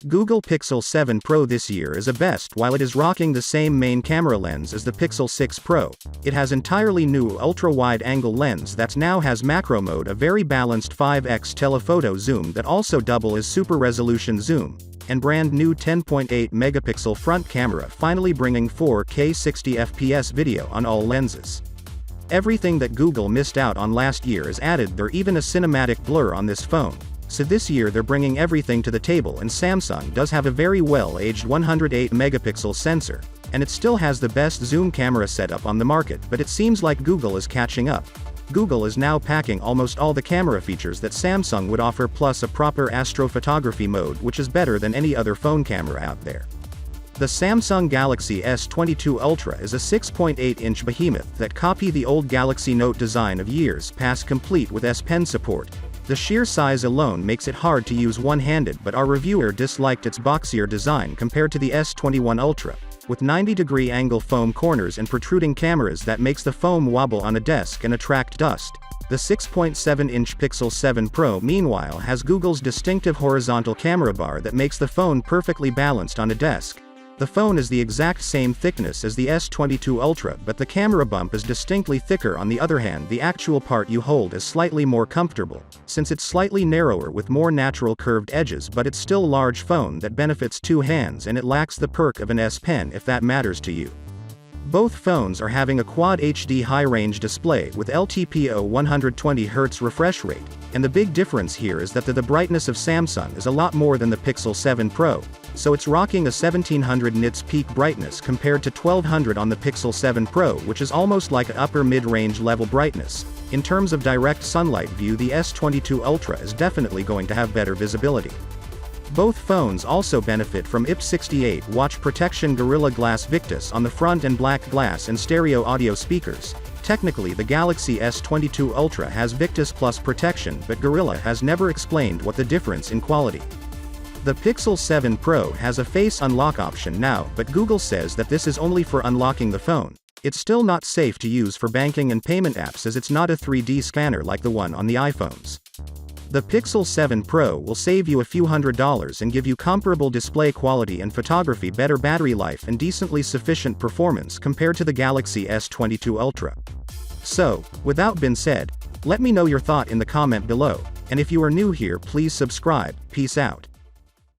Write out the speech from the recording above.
Google Pixel 7 Pro this year is a best. While it is rocking the same main camera lens as the Pixel 6 Pro, it has entirely new ultra-wide-angle lens that now has macro mode, a very balanced 5x telephoto zoom that also double as super resolution zoom, and brand new 10.8 megapixel front camera, finally bringing 4K 60fps video on all lenses. Everything that Google missed out on last year is added there, even a cinematic blur on this phone. So this year they're bringing everything to the table, and Samsung does have a very well-aged 108 megapixel sensor, and it still has the best zoom camera setup on the market, but it seems like Google is catching up. Google is now packing almost all the camera features that Samsung would offer, plus a proper astrophotography mode which is better than any other phone camera out there. The Samsung Galaxy S22 Ultra is a 6.8-inch behemoth that copy the old Galaxy Note design of years past, complete with S Pen support. The sheer size alone makes it hard to use one-handed, but our reviewer disliked its boxier design compared to the S21 Ultra, with 90-degree angle foam corners and protruding cameras that makes the phone wobble on a desk and attract dust. The 6.7-inch Pixel 7 Pro, meanwhile, has Google's distinctive horizontal camera bar that makes the phone perfectly balanced on a desk. The phone is the exact same thickness as the S22 Ultra, but the camera bump is distinctly thicker. On the other hand, the actual part you hold is slightly more comfortable, since it's slightly narrower with more natural curved edges, but it's still a large phone that benefits two hands, and it lacks the perk of an S Pen if that matters to you. Both phones are having a Quad HD high-range display with LTPO 120Hz refresh rate, and the big difference here is that the brightness of Samsung is a lot more than the Pixel 7 Pro, so it's rocking a 1700 nits peak brightness compared to 1200 on the Pixel 7 Pro, which is almost like an upper mid-range level brightness. In terms of direct sunlight view, the S22 Ultra is definitely going to have better visibility. Both phones also benefit from IP68 watch protection, Gorilla Glass Victus on the front, and black glass and stereo audio speakers. Technically, the Galaxy S22 Ultra has Victus Plus protection, but Gorilla has never explained what the difference in quality. The Pixel 7 Pro has a face unlock option now, but Google says that this is only for unlocking the phone. It's still not safe to use for banking and payment apps, as it's not a 3D scanner like the one on the iPhones. The Pixel 7 Pro will save you a few $100s and give you comparable display quality and photography, better battery life, and decently sufficient performance compared to the Galaxy S22 Ultra. So, with that being said, let me know your thought in the comment below, and if you are new here, please subscribe. Peace out.